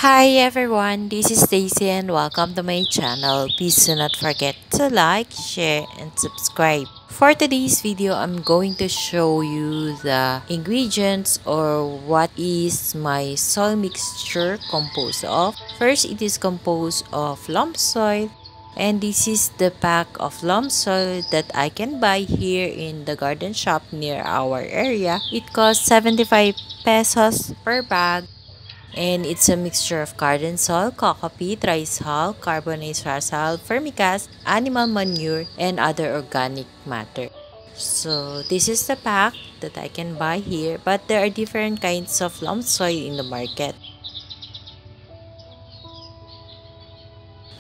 Hi everyone, this is Stacy and welcome to my channel. Please do not forget to like, share, and subscribe. For today's video, I'm going to show you the ingredients or what is my soil mixture composed of. First, it is composed of loam soil, and this is the pack of loam soil that I can buy here in the garden shop near our area. It costs 75 pesos per bag. And it's a mixture of garden soil, coco peat, rice hull, carbonate rice hull, vermicast, animal manure, and other organic matter. So this is the pack that I can buy here, but there are different kinds of loam soil in the market.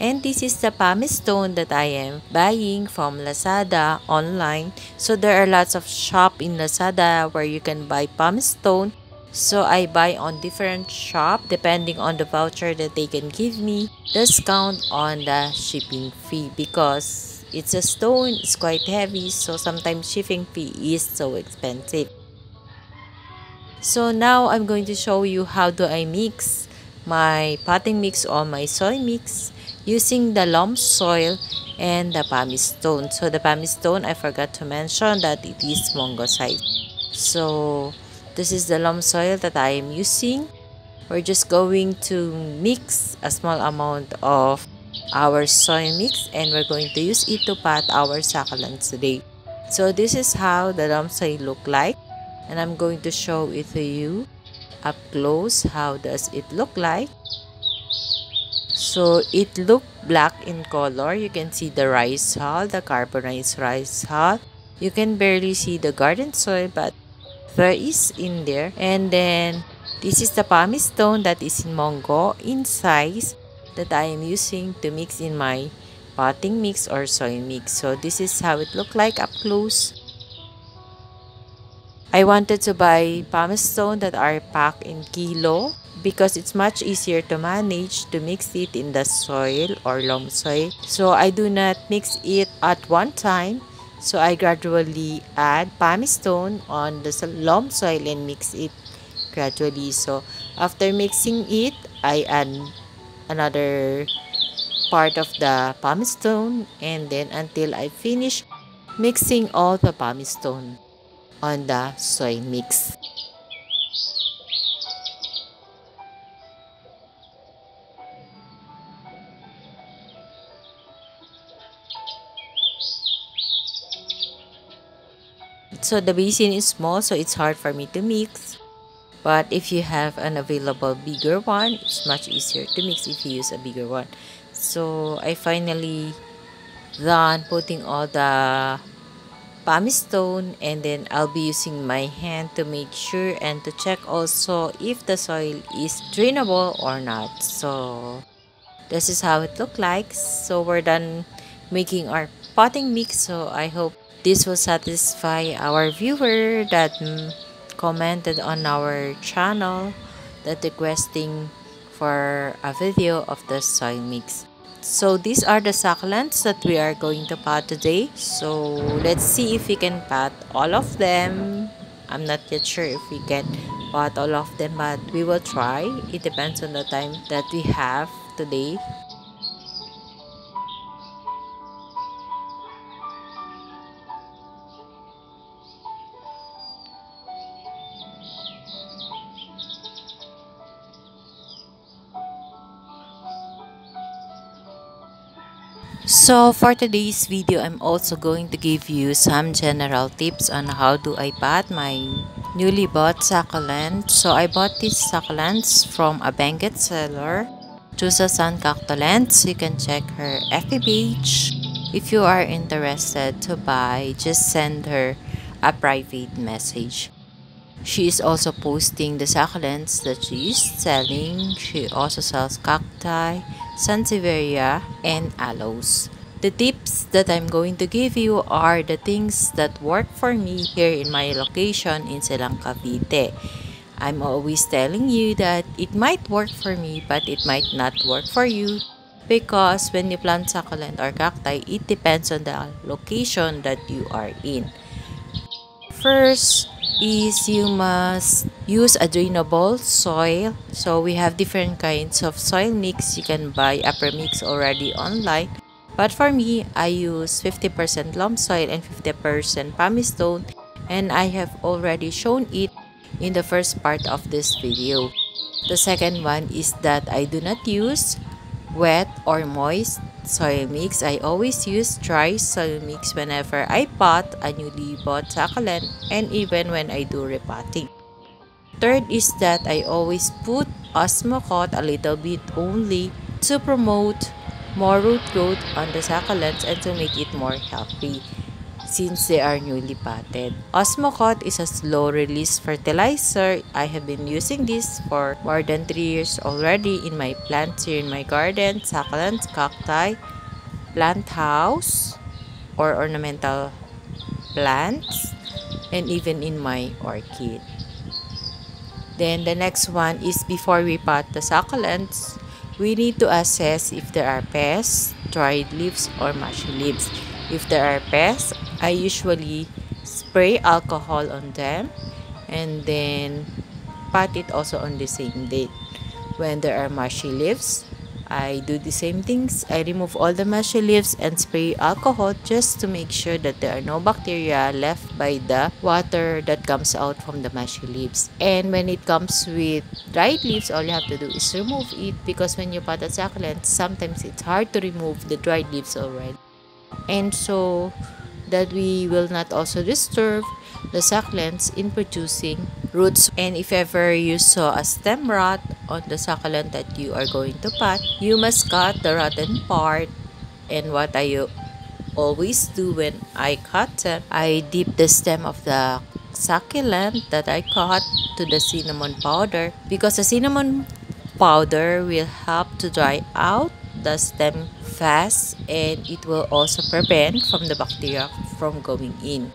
And this is the pumice stone that I am buying from Lazada online. So there are lots of shop in Lazada where you can buy pumice stone. So I buy on different shop depending on the voucher that they can give me, discount on the shipping fee because it's a stone, it's quite heavy, so sometimes shipping fee is so expensive. So now I'm going to show you how do I mix my potting mix or my soil mix using the loam soil and the pumice stone. So the pumice stone, I forgot to mention that it is mango size. So this is the loam soil that I am using. We're just going to mix a small amount of our soil mix and we're going to use it to pot our succulents today. So this is how the loam soil look like, and I'm going to show it to you up close. How does it look like? So it look black in color. You can see the rice hull, the carbonized rice hull. You can barely see the garden soil, but there is in there. And then this is the pumice stone that is in mango in size that I am using to mix in my potting mix or soil mix. So this is how it look like up close. I wanted to buy pumice stone that are packed in kilo because it's much easier to manage to mix it in the soil or loam soil. So I do not mix it at one time. So I gradually add pumice stone on the loam soil and mix it gradually. So after mixing it, I add another part of the pumice stone, and then until I finish mixing all the pumice stone on the soil mix. So the basin is small, so it's hard for me to mix. But if you have an available bigger one, it's much easier to mix if you use a bigger one. So I finally done putting all the pumice stone, and then I'll be using my hand to make sure and to check also if the soil is drainable or not. So this is how it look like. So we're done making our potting mix. So I hope this will satisfy our viewer that commented on our channel that requesting for a video of the soil mix. So these are the succulents that we are going to pot today. So let's see if we can pot all of them. I'm not yet sure if we can pot all of them, but we will try. It depends on the time that we have today. So for today's video, I'm also going to give you some general tips on how do I pot my newly bought succulents. So I bought these succulents from a Benguet seller, Susan Cactolents. You can check her FB page. If you are interested to buy, just send her a private message. She is also posting the succulents that she is selling. She also sells cacti, sansevieria, and aloes. The tips that I'm going to give you are the things that work for me here in my location in Silang, Cavite. I'm always telling you that it might work for me, but it might not work for you because when you plant succulent or cacti, it depends on the location that you are in. First, is you must use a drainable soil. So we have different kinds of soil mix. You can buy upper mix already online. But for me, I use 50% loam soil and 50% pumice stone, and I have already shown it in the first part of this video. The second one is that I do not use wet or moist soil mix. I always use dry soil mix whenever I pot a newly bought succulent and even when I do repotting. Third is that I always put osmocote a little bit only to promote more root growth on the succulents and to make it more healthy since they are newly potted. Osmocote is a slow release fertilizer. I have been using this for more than 3 years already in my plants here in my garden, succulents, cacti, plant house, or ornamental plants, and even in my orchid. Then the next one is before we pot the succulents, we need to assess if there are pests, dried leaves, or mushy leaves. If there are pests, I usually spray alcohol on them and then pot it also on the same day. When there are mushy leaves, I do the same things. I remove all the mushy leaves and spray alcohol just to make sure that there are no bacteria left by the water that comes out from the mushy leaves. And when it comes with dried leaves, all you have to do is remove it because when you pot a succulent, sometimes it's hard to remove the dried leaves already. And so that we will not also disturb the succulents in producing roots. And if ever you saw a stem rot on the succulent that you are going to pot, you must cut the rotten part. And what I always do when I cut them, I dip the stem of the succulent that I cut to the cinnamon powder because the cinnamon powder will help to dry out the stem fast and it will also prevent from the bacteria from going in.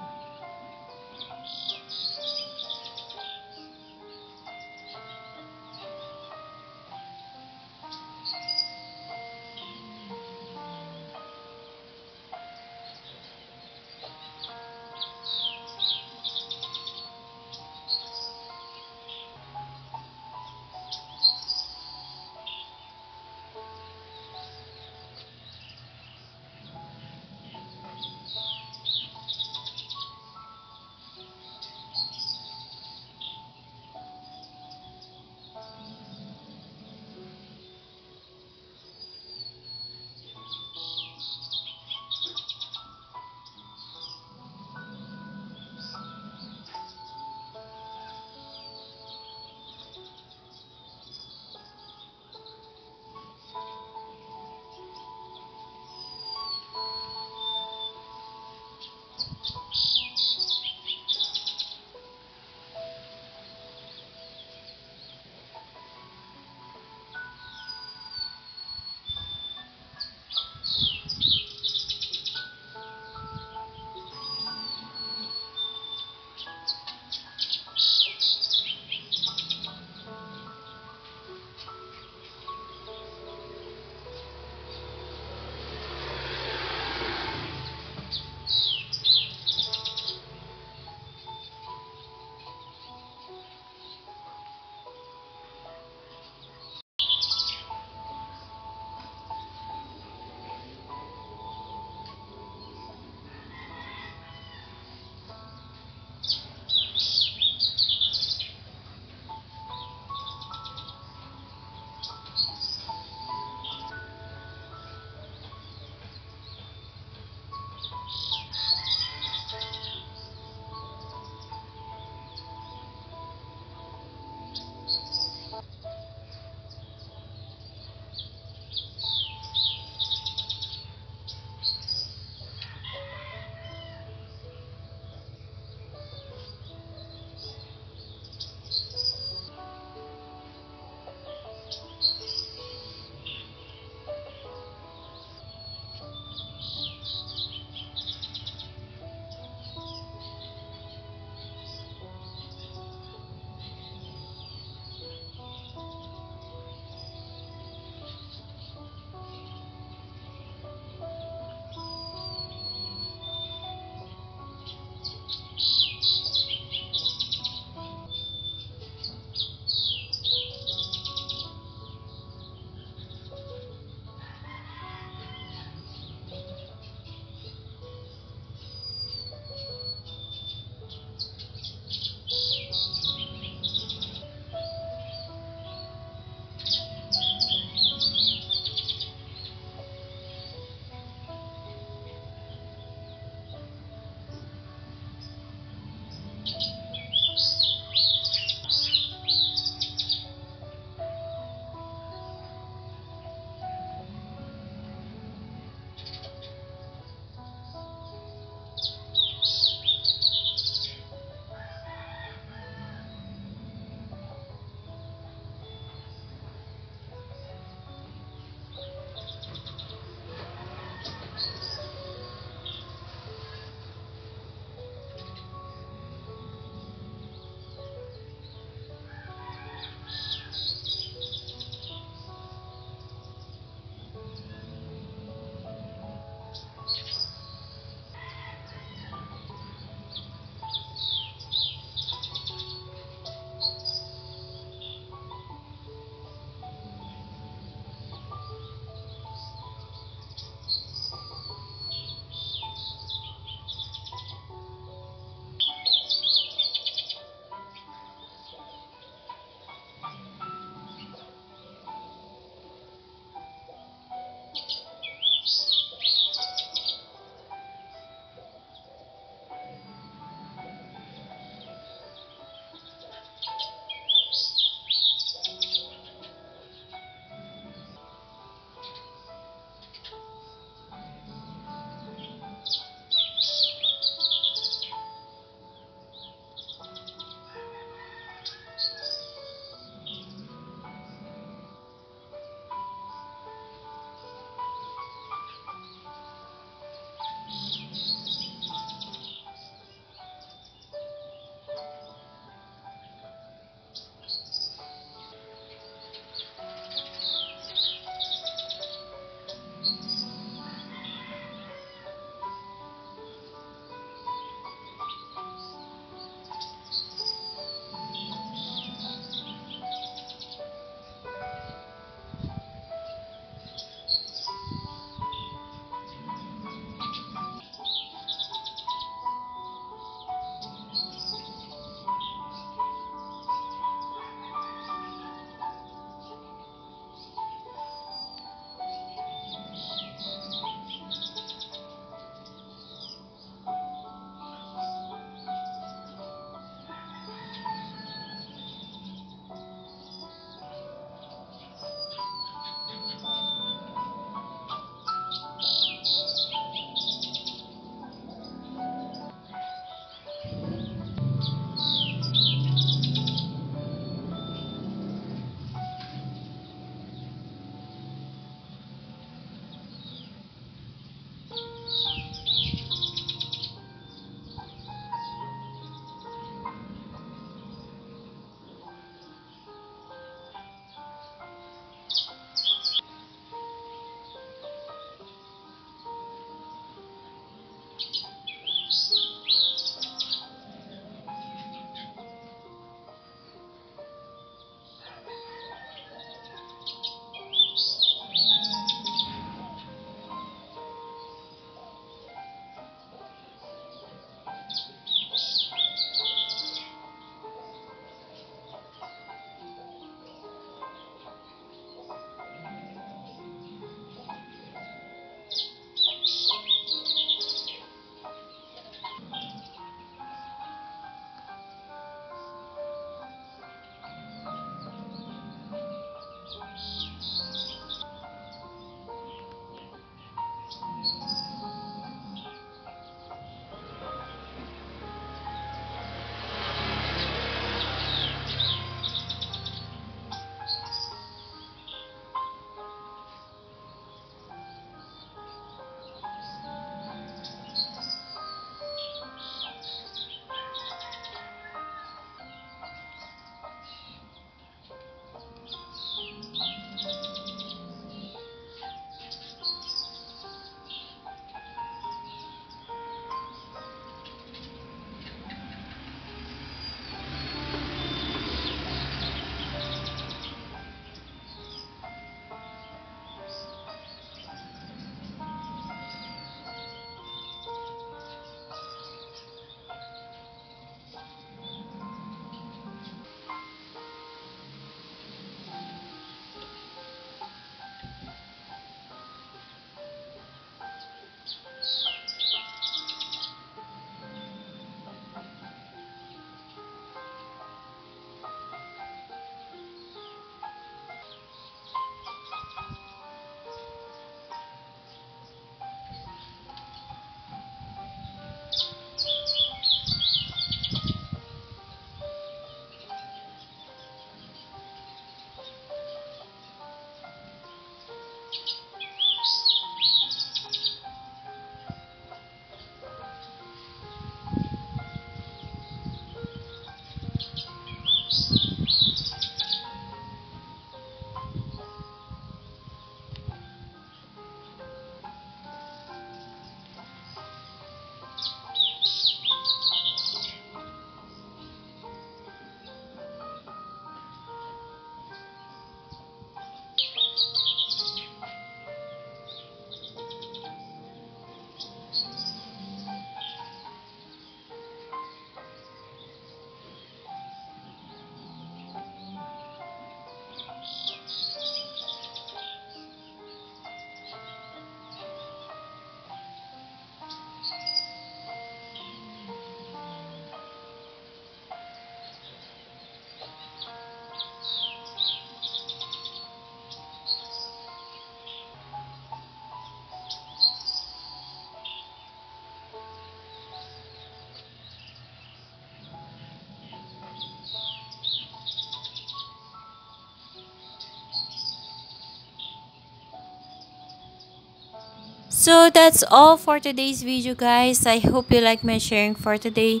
So that's all for today's video, guys. I hope you like my sharing for today.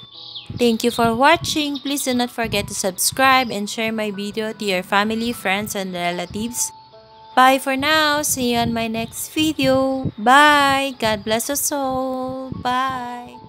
Thank you for watching. Please do not forget to subscribe and share my video to your family, friends, and relatives. Bye for now. See you on my next video. Bye. God bless us all. Bye.